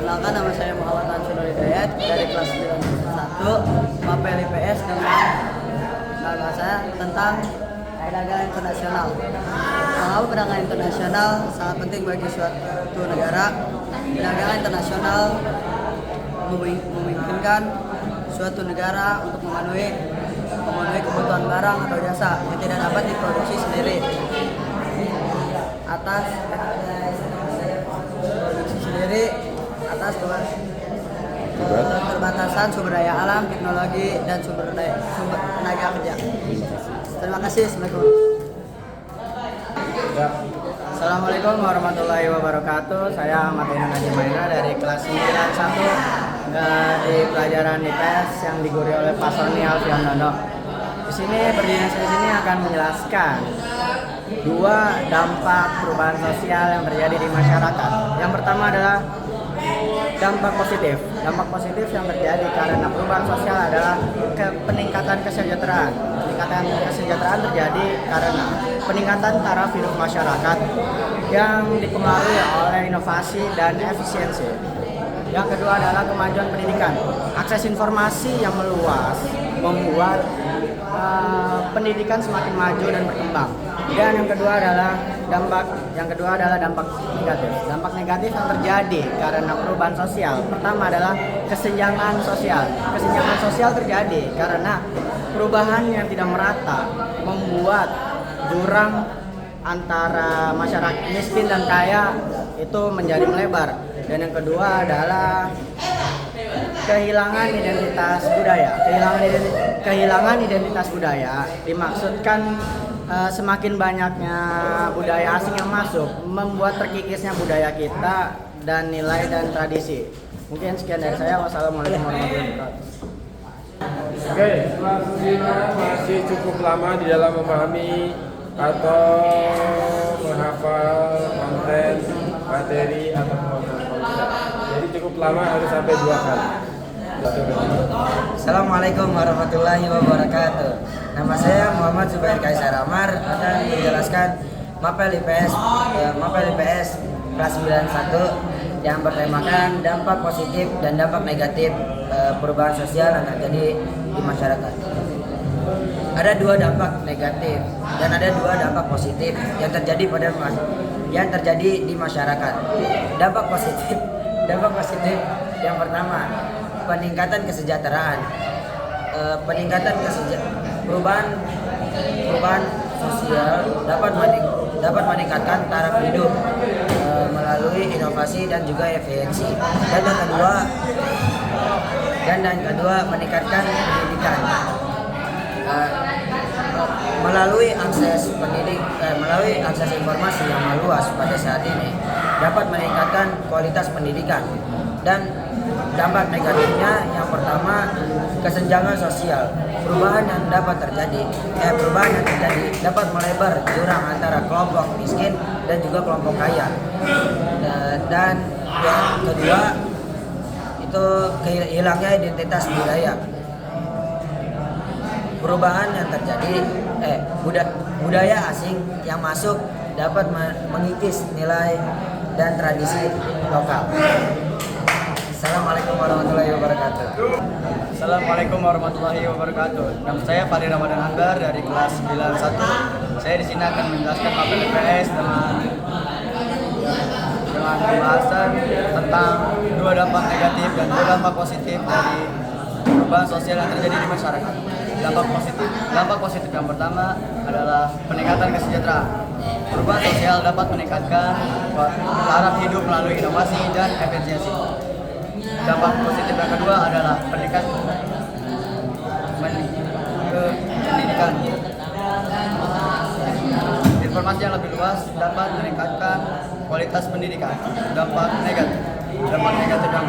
Perkenalkan, nama saya Muhammad Mansur Hidayat dari kelas 9 Mapel IPS dengan bahasa tentang perdagangan internasional. Mengapa perdagangan internasional sangat penting bagi suatu negara? Perdagangan internasional memungkinkan suatu negara untuk memenuhi kebutuhan barang atau jasa yang tidak dapat diproduksi sendiri atas keterbatasan sumber daya alam, teknologi, dan sumber tenaga kerja. Terima kasih. Assalamualaikum warahmatullahi wabarakatuh. Saya Ahmad Najib Mahendra dari kelas 91 di pelajaran IPS yang diguru oleh Pak Sony Alfian Dono. Di sini akan menjelaskan dua dampak perubahan sosial yang terjadi di masyarakat. Yang pertama adalah dampak positif. Dampak positif yang terjadi karena perubahan sosial adalah peningkatan kesejahteraan. Peningkatan kesejahteraan terjadi karena peningkatan taraf hidup masyarakat yang dipengaruhi oleh inovasi dan efisiensi. Yang kedua adalah kemajuan pendidikan. Akses informasi yang meluas membuat pendidikan semakin maju dan berkembang. Dan yang kedua adalah dampak negatif. Dampak negatif yang terjadi karena perubahan sosial. Pertama adalah kesenjangan sosial. Kesenjangan sosial terjadi karena perubahan yang tidak merata membuat jurang antara masyarakat miskin dan kaya itu menjadi melebar. Dan yang kedua adalah kehilangan identitas budaya. Kehilangan identitas budaya dimaksudkan semakin banyaknya budaya asing yang masuk membuat terkikisnya budaya kita dan nilai dan tradisi. Mungkin sekian dari saya. Wassalamualaikum warahmatullahi wabarakatuh. Oke, kelas 5 masih cukup lama di dalam memahami atau menghafal konten, materi atau konsep. Jadi cukup lama, harus sampai 2 kali. Assalamualaikum warahmatullahi wabarakatuh. Nama saya Muhammad Zubair Kaisar Amar, akan menjelaskan Mapel IPS kelas 91 yang bertemakan dampak positif dan dampak negatif perubahan sosial yang terjadi di masyarakat. Ada 2 dampak negatif dan ada 2 dampak positif yang terjadi di masyarakat. Dampak positif yang pertama, peningkatan kesejahteraan. Perubahan sosial dapat meningkatkan taraf hidup melalui inovasi dan juga efisiensi. Dan yang kedua meningkatkan pendidikan melalui akses informasi yang meluas pada saat ini dapat meningkatkan kualitas pendidikan. Dan dampak negatifnya yang pertama, kesenjangan sosial. Perubahan yang terjadi dapat melebar jurang antara kelompok miskin dan juga kelompok kaya. Dan yang kedua itu hilangnya identitas budaya. Perubahan yang terjadi budaya asing yang masuk dapat mengikis nilai dan tradisi lokal. Assalamualaikum warahmatullahi wabarakatuh. Assalamualaikum warahmatullahi wabarakatuh. Nama saya Fadil Ramadan Akbar dari kelas 91. Saya di sini akan menjelaskan Mapel IPS dengan pembahasan tentang 2 dampak negatif dan 2 dampak positif dari perubahan sosial yang terjadi di masyarakat. Dampak positif yang pertama adalah peningkatan kesejahteraan. Perubahan sosial dapat meningkatkan taraf hidup melalui inovasi dan efisiensi. Dampak positif yang kedua adalah pendidikan. Informasi yang lebih luas dapat meningkatkan kualitas pendidikan. Dampak negatif yang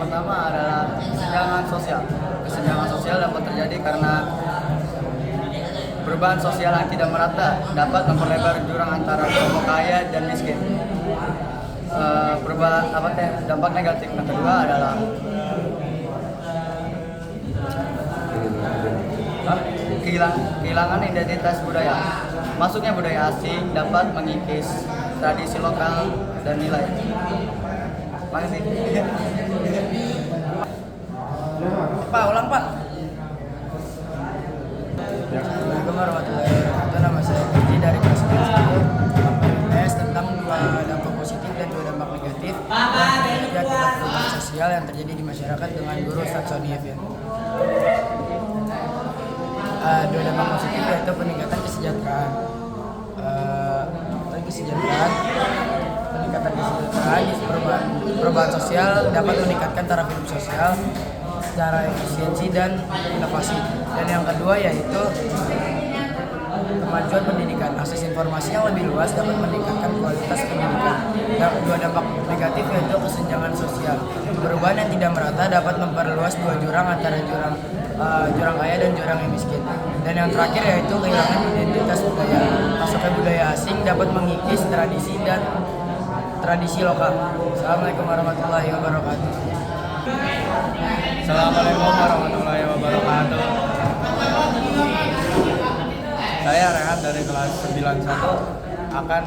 pertama adalah kesenjangan sosial. Kesenjangan sosial dapat terjadi karena perubahan sosial yang tidak merata dapat memperlebar jurang antara kelompok kaya dan miskin. Dampak negatif yang kedua adalah kehilangan identitas budaya. Masuknya budaya asing dapat mengikis tradisi lokal dan nilai. Makasih. Pak, ulang Pak. Assalamualaikum warahmatullahi wabarakatuh. Nama saya Gigi dari kelas 9 IPS tentang dua dampak positif dan dua dampak negatif yang terjadi akibat perubahan sosial yang terjadi di masyarakat dengan guru Ustadz Sony Evian. Dua dampak positif yaitu peningkatan kesejahteraan, perubahan sosial dapat meningkatkan taraf hidup sosial secara efisiensi dan inovasi. Dan yang kedua yaitu kemajuan pendidikan. Akses informasi yang lebih luas dapat meningkatkan kualitas pendidikan. Dan dua dampak negatif yaitu kesenjangan sosial. Perubahan yang tidak merata dapat memperluas dua jurang antara jurang kaya dan jurang yang miskin. Dan yang terakhir yaitu kehilangan identitas budaya. Masuknya budaya asing dapat mengikis tradisi lokal. Assalamualaikum warahmatullahi wabarakatuh. Assalamualaikum warahmatullahi wabarakatuh. Saya Rehan dari kelas 91 akan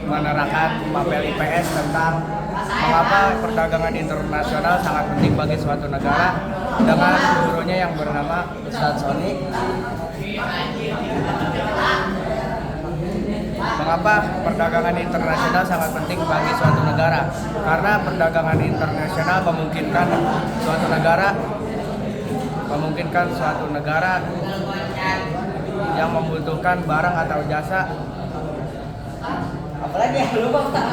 menerangkan mapel IPS tentang mengapa perdagangan internasional sangat penting bagi suatu negara dengan gurunya yang bernama Ustadz Sony. Mengapa perdagangan internasional sangat penting bagi suatu negara? Karena perdagangan internasional memungkinkan suatu negara yang membutuhkan barang atau jasa. Apalagi ya, lupa Pak.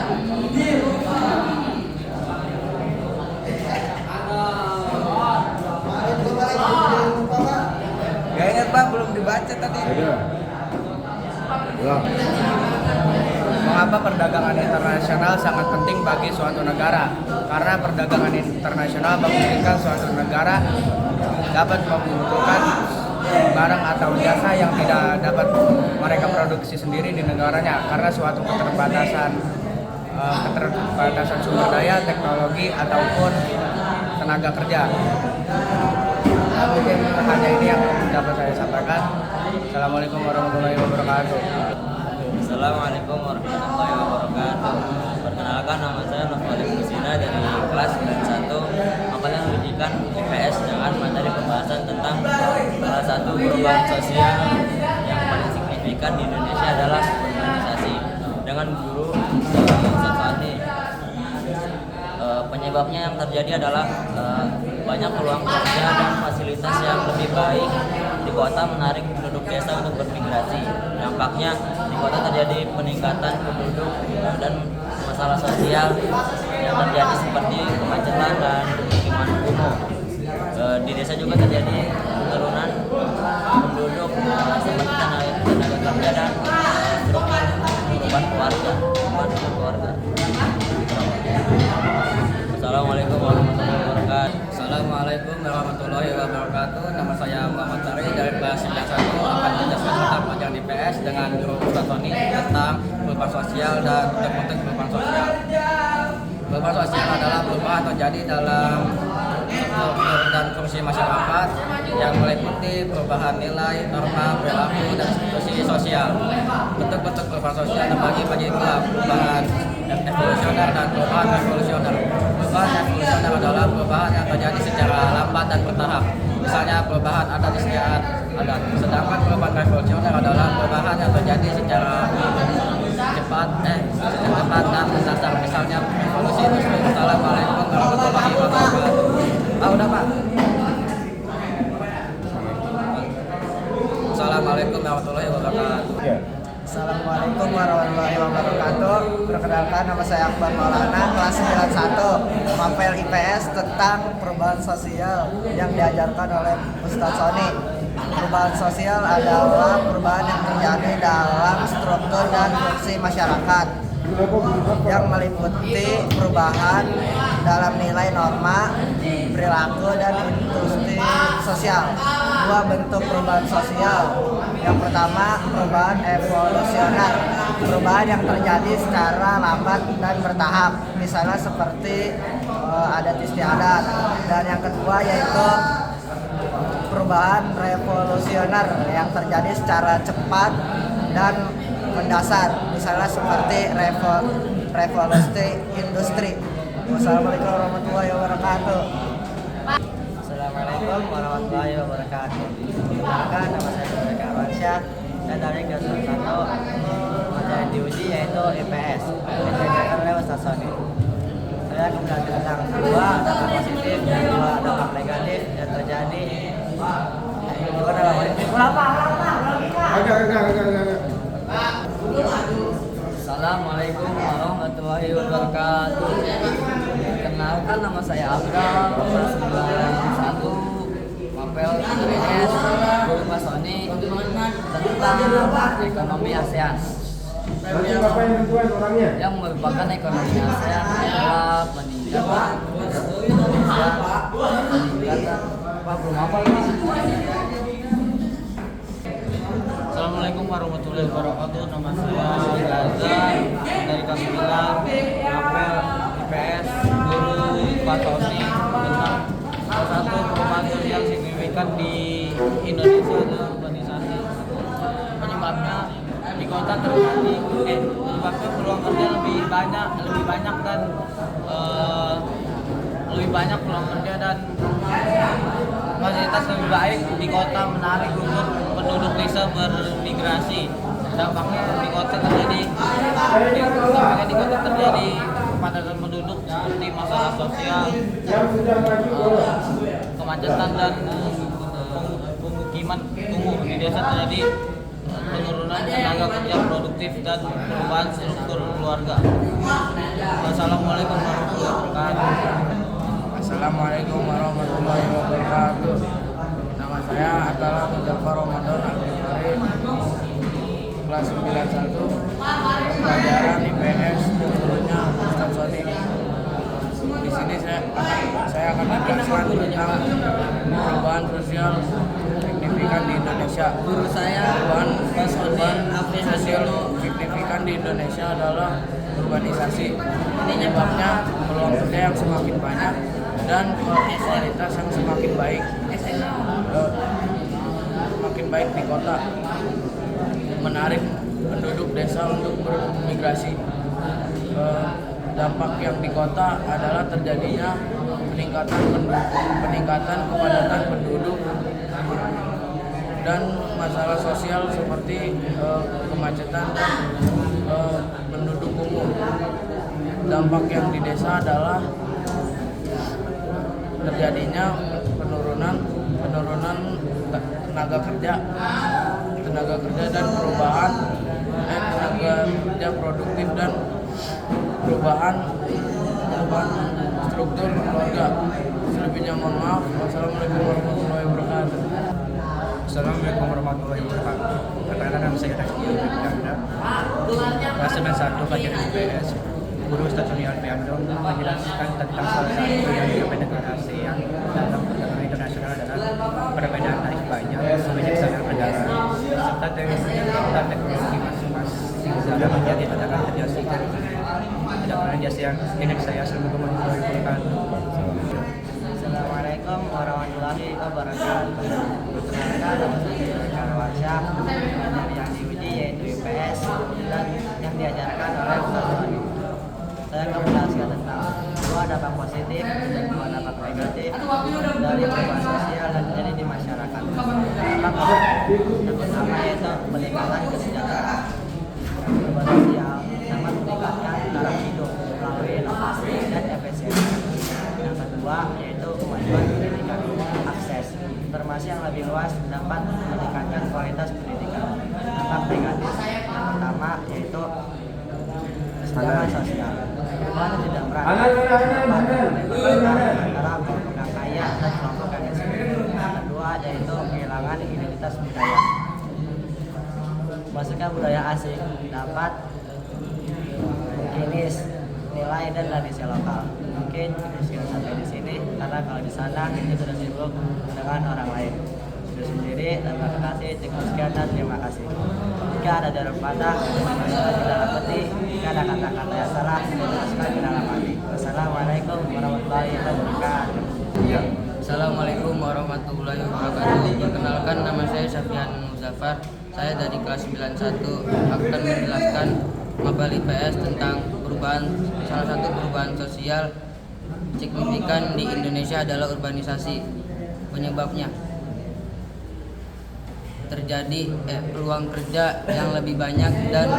Gak ingat Pak, belum dibaca tadi. Mengapa perdagangan internasional sangat penting bagi suatu negara? Karena perdagangan internasional memungkinkan suatu negara dapat membutuhkan barang atau jasa yang tidak dapat mereka produksi sendiri di negaranya karena suatu keterbatasan sumber daya, teknologi ataupun tenaga kerja. Mungkin hanya ini yang dapat saya sampaikan. Assalamualaikum warahmatullahi wabarakatuh. Assalamualaikum warahmatullahi wabarakatuh. Perkenalkan, nama saya Nofali Kusina dari kelas 91 Mapel Pendidikan IPS dengan materi pembahasan tentang salah satu perubahan sosial yang paling signifikan di Indonesia adalah urbanisasi dengan guru Ustadz Sony. Penyebabnya yang terjadi adalah banyak peluang kerja dan fasilitas yang lebih baik di kota menarik penduduk desa untuk bermigrasi. Dampaknya di kota terjadi peningkatan penduduk dan masalah sosial yang terjadi seperti kemacetan dan pemukiman kumuh. Di desa juga terjadi penurunan penduduk seperti tenaga kerja dan struktur perubahan keluarga. Assalamualaikum warahmatullahi wabarakatuh. Assalamualaikum warahmatullahi wabarakatuh. Nama saya Muhammad Tari dari kelas 91 akan menjelaskan tentang pelajaran IPS dengan guru Ustadz Sony tentang perubahan sosial dan bentuk-bentuk perubahan sosial. Perubahan sosial adalah perubahan terjadi dalam struktur dan fungsi masyarakat yang meliputi perubahan nilai, norma, perilaku, dan institusi sosial. Bentuk-bentuk perubahan sosial terbagi menjadi dua: perubahan evolusioner dan perubahan revolusioner. Perubahan evolusioner adalah perubahan yang terjadi secara lambat dan bertahap. Misalnya perubahan adat istiadat adat. Sedangkan perubahan revolusioner adalah perubahan yang terjadi secara cepat dan mendatar. Misalnya revolusi industri. Assalamualaikum warahmatullahi wabarakatuh. Udah Pak. Assalamualaikum warahmatullahi wabarakatuh. Assalamualaikum warahmatullahi wabarakatuh. Perkenalkan, nama saya Akbar Maulana, kelas 91 Mapel IPS tentang perubahan sosial yang diajarkan oleh Ustadz Sony. Perubahan sosial adalah perubahan yang terjadi dalam struktur dan fungsi masyarakat yang meliputi perubahan dalam nilai, norma, perilaku, dan industri sosial. Dua bentuk perubahan sosial. Yang pertama, perubahan evolusioner, perubahan yang terjadi secara lambat dan bertahap, misalnya seperti adat istiadat. Dan yang kedua yaitu perubahan revolusioner yang terjadi secara cepat dan mendasar, misalnya seperti revolusi industri. Wassalamualaikum warahmatullahi wabarakatuh. Assalamualaikum warahmatullahi wabarakatuh. Perkenalkan, nama saya Subhair Kawansyah dan dari kelas 1 materi diuji yaitu IPS yang diajarkan oleh Ustaz Sony. Saya kemudian tentang dua dampak positif dan dua dampak negatif yang terjadi. Dua dampak positif. Assalamualaikum warahmatullahi wabarakatuh. Kenalkan, nama saya Abdul, kelas 91 Mapel IPS, guru Pak Sony tentang ekonomi ASEAN. Nanti Bapak yang tentuan orangnya. Yang merupakan ekonomi ASEAN adalah peningkatan Indonesia, peningkatan belum apa ini? Assalamualaikum warahmatullahi wabarakatuh. Nama saya Gaza dari kelas 9 Mapel IPS, guru Pak Sony tentang salah satu perubahan yang signifikan di Indonesia adalah urbanisasi. Penyebabnya di kota terjadi menyebabkan peluang kerja lebih banyak dan lebih banyak peluang kerja dan fasilitas lebih baik di kota, menarik untuk penduduk desa bermigrasi. Dampaknya di kota terjadi kepadatan penduduk seperti masalah sosial, kemacetan dan pemukiman tumbuh di desa, terjadi penurunan tenaga kerja produktif dan perubahan struktur keluarga. Wassalamualaikum warahmatullahi wabarakatuh. Assalamualaikum warahmatullahi wabarakatuh. Nama saya adalah Muzaffar Ramadan Al-Ghifari, kelas 91 pelajaran IPS, gurunya Ustaz Sony. Di sini saya akan menjelaskan tentang perubahan sosial signifikan di Indonesia. Guru saya Perubahan Hafiz sosial signifikan di Indonesia adalah urbanisasi. Penyebabnya peluang kerja yang semakin banyak dan kualitas yang semakin baik, semakin baik di kota, menarik penduduk desa untuk bermigrasi. Dampak yang di kota adalah terjadinya peningkatan kepadatan penduduk dan masalah sosial seperti kemacetan dan penduduk kumuh. Dampak yang di desa adalah terjadinya penurunan tenaga kerja dan perubahan tenaga kerja produktif dan perubahan struktur keluarga. Selebihnya mohon maaf. Wassalamualaikum warahmatullahi wabarakatuh. Assalamualaikum warahmatullahi wabarakatuh. Perkenalkan, nama saya Rizky Abdullah, kelas 91 pelajaran IPS. Guru Ustaz Sony Alfiandro menjelaskan tentang salah satu yang didapat negara ASEAN dalam perdagangan internasional adalah perbedaan tarif pajak sebanyak standar perdagangan serta teknologi masing-masing dalam menjadi tenaga kerja sehingga perdagangan di ASEAN. Ini saya. Assalamualaikum warahmatullahi wabarakatuh. Assalamualaikum warahmatullahi wabarakatuh. Perkenalkan, nama saya Subhair Kawansyah. Materi yang diuji yaitu IPS dan yang diajarkan oleh Ustaz Sony. Saya akan menjelaskan tentang dua dampak positif dan dua dampak negatif dari perubahan sosial yang terjadi di masyarakat. Dampak positif yang pertama yaitu peningkatan kesejahteraan. Perubahan sosial dapat meningkatkan taraf hidup melalui inovasi dan efisiensi. Yang kedua yaitu kemajuan pendidikan. Akses informasi yang lebih luas dapat meningkatkan kualitas pendidikan. Dampak negatif yang pertama yaitu kesenjangan sosial. Perubahan tidak merata antara kelompok yang kaya dan kelompok yang miskin. Yang kedua yaitu kehilangan identitas budaya. Masuknya budaya asing dapat mengkinis nilai dan tradisi lokal. Mungkin sudah sampai di sini karena kalau di sana itu sudah sibuk dengan orang lain. Sudah sendiri, terima kasih, cukup sekian dan terima kasih. Jika ada dalam patah, masalah di dalam peti. Jika ada kata-kata yang salah, jelaskan di dalam hati. Wassalamualaikum warahmatullahi wabarakatuh. Ya. Assalamualaikum warahmatullahi wabarakatuh. Perkenalkan, nama saya Syafian Muzaffar. Saya dari kelas 91 akan menjelaskan mapel IPS tentang salah satu perubahan sosial signifikan di Indonesia adalah urbanisasi. Penyebabnya terjadi peluang kerja yang lebih banyak dan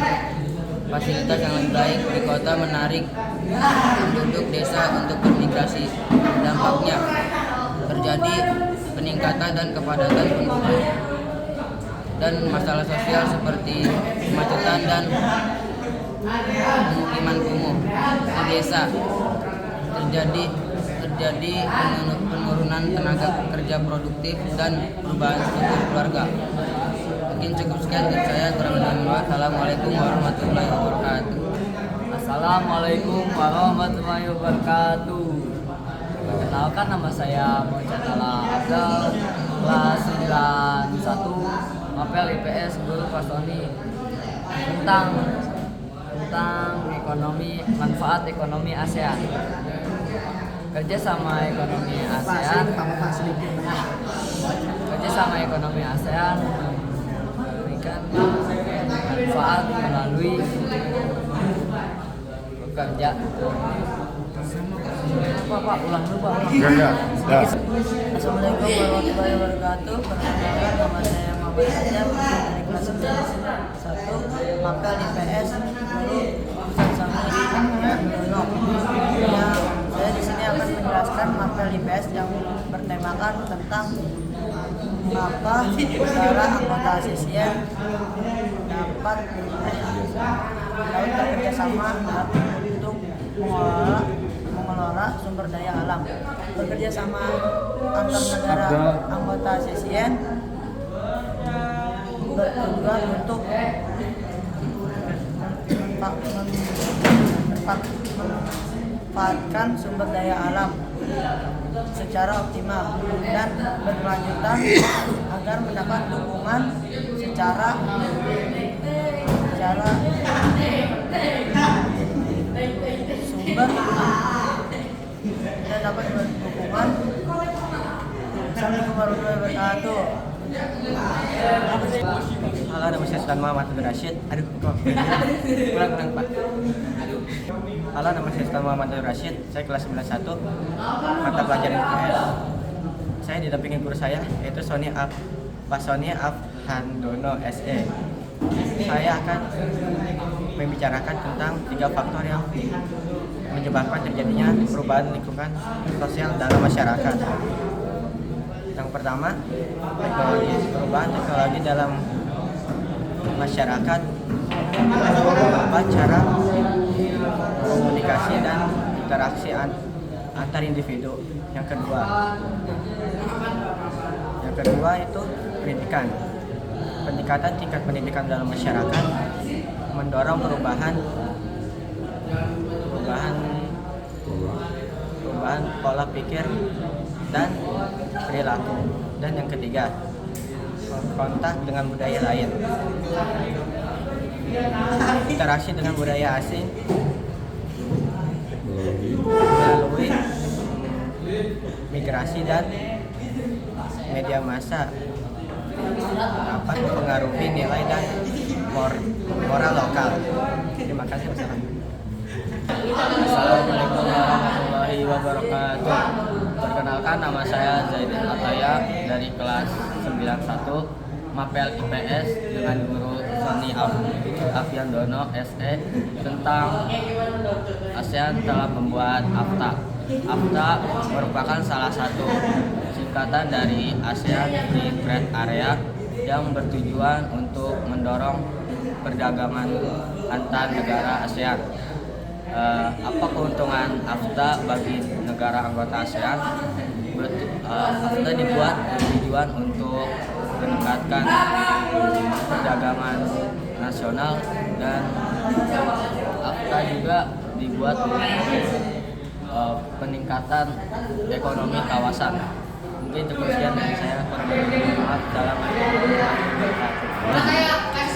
fasilitas yang lebih baik di kota menarik penduduk desa untuk bermigrasi. Dampaknya terjadi peningkatan dan kepadatan penduduk dan masalah sosial seperti kemacetan dan pemukiman kumuh di desa. Terjadi penurunan tenaga kerja produktif dan perubahan struktur keluarga. Mungkin cukup sekian dari saya, kurang lebih. Assalamualaikum warahmatullahi wabarakatuh. Assalamualaikum warahmatullahi wabarakatuh. Perkenalkan, nama saya Moncatala Abdal, kelas 91 mapel IPS Guru Pasoni, tentang manfaat ekonomi ASEAN. Kerjasama ekonomi ASEAN memberikan manfaat melalui bekerja. Assalamualaikum warahmatullahi wabarakatuh. Perkenalkan, nama saya Muhammad Hajar dari kelas 1 mapel IPS Guru Ustaz Sami Dono. Saya di sini akan menjelaskan mapel IPS yang bertemakan tentang mengapa negara anggota ASEAN dapat bekerja sama untuk mengelola sumber daya alam. Bekerja sama antar negara anggota ASEAN bertujuan untuk memanfaatkan sumber daya alam secara optimal dan berkelanjutan agar mendapat dukungan secara sumber dan dapat berdukungan. Assalamualaikum warahmatullahi wabarakatuh. Halo, nama saya Sultan Muhammad Rashid. Kurang Pak. Halo, nama saya Sultan Muhammad Rashid. Saya kelas 91 mata pelajaran IPS. Saya didampingi guru saya, yaitu Pak Soni Afhandono SE. Saya akan membicarakan tentang 3 faktor yang menyebabkan terjadinya perubahan lingkungan sosial dalam masyarakat. Yang pertama, perubahan teknologi dalam masyarakat mengubah cara komunikasi dan interaksi antar individu. Yang kedua itu pendidikan. Peningkatan tingkat pendidikan dalam masyarakat mendorong perubahan pola pikir dan perilaku. Dan yang ketiga, kontak dengan budaya lain. Interaksi dengan budaya asing melalui migrasi dan media massa dapat mempengaruhi nilai dan moral lokal. Terima kasih. Assalamualaikum warahmatullahi wabarakatuh. Perkenalkan, nama saya Zaidin Ataya dari kelas 91 mapel IPS dengan guru Soni Afyandono SE tentang ASEAN telah membuat AFTA. AFTA merupakan salah satu singkatan dari ASEAN Free Trade Area yang bertujuan untuk mendorong perdagangan antar negara ASEAN. Apa keuntungan AFTA bagi negara anggota ASEAN? AFTA dibuat bertujuan untuk meningkatkan perdagangan nasional, dan AFTA juga dibuat untuk peningkatan ekonomi kawasan. Mungkin cukup sekian dari saya.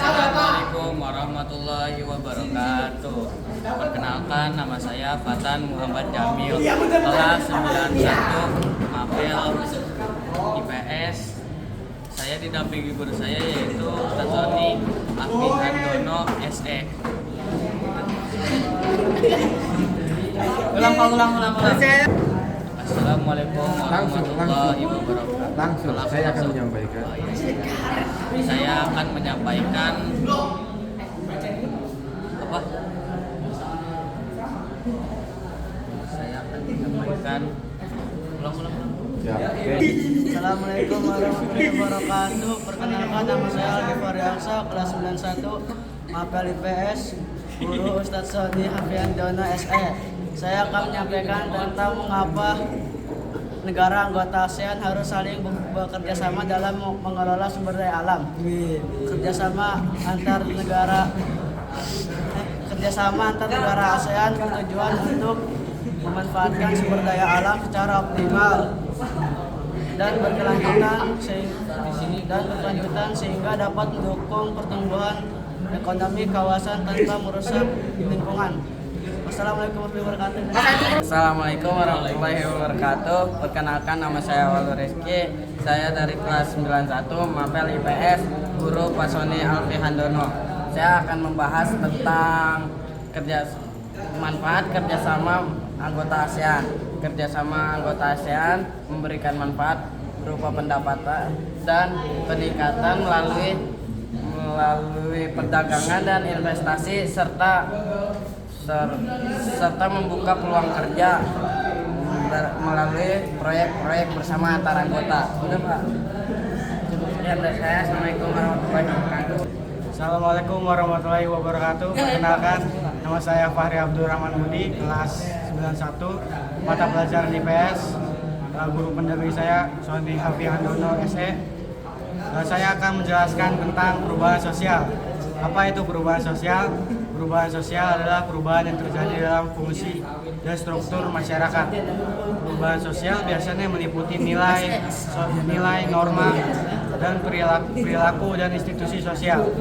Assalamualaikum warahmatullahi wabarakatuh. Perkenalkan, nama saya Fatan Muhammad Jamil, kelas 91 Apel IPS. Saya didampingi guru saya yaitu Ustaz Sony Afi Handono SE. Ulang. Assalamualaikum warahmatullahi wabarakatuh. Langsung saya akan menyampaikan. Saya akan menyampaikan apa? Saya akan menyampaikan ulang. Ya, oke. Assalamualaikum warahmatullahi wabarakatuh. Perkenalkan, nama saya Aldi Faryaksa, kelas 91 Mapel IPS, guru Ustadz Sony Hafiandono SE. Saya akan menyampaikan tentang mengapa negara anggota ASEAN harus saling bekerja sama dalam mengelola sumber daya alam. Kerjasama antar negara ASEAN bertujuan untuk memanfaatkan sumber daya alam secara optimal dan berkelanjutan sehingga dapat mendukung pertumbuhan ekonomi kawasan tanpa merusak lingkungan. Wassalamualaikum warahmatullahi wabarakatuh. Assalamualaikum warahmatullahi wabarakatuh. Perkenalkan, nama saya Waldo Rizky. Saya dari kelas 91 Mapel IPS, guru Pak Sony Alfi Handono. Saya akan membahas tentang manfaat kerjasama anggota ASEAN. Kerjasama anggota ASEAN memberikan manfaat berupa pendapatan dan peningkatan melalui perdagangan dan investasi serta membuka peluang kerja melalui proyek-proyek bersama antar anggota. Udah Pak. Sekian dari saya. Assalamualaikum warahmatullahi wabarakatuh. Assalamualaikum warahmatullahi wabarakatuh. Perkenalkan, nama saya Fahri Abdurrahman Budi, kelas 91 mata pelajaran IPS. Guru pendamping saya Sony Hafi Handono SE. Saya akan menjelaskan tentang perubahan sosial. Apa itu perubahan sosial? Perubahan sosial adalah perubahan yang terjadi dalam fungsi dan struktur masyarakat. Perubahan sosial biasanya meliputi nilai, norma, dan perilaku dan institusi sosial.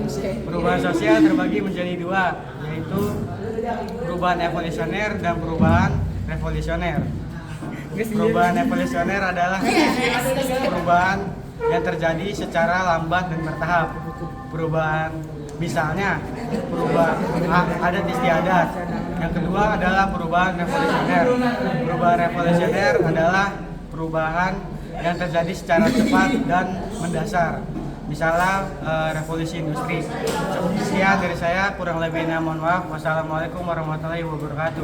Perubahan sosial terbagi menjadi dua, yaitu perubahan evolusioner dan perubahan revolusioner. Perubahan evolusioner adalah perubahan yang terjadi secara lambat dan bertahap. Perubahan misalnya adat istiadat. Yang kedua adalah perubahan revolusioner. Perubahan revolusioner adalah perubahan yang terjadi secara cepat dan mendasar. Misalnya revolusi industri. Sekian dari saya, kurang lebihnya mohon maaf. Wassalamualaikum warahmatullahi wabarakatuh.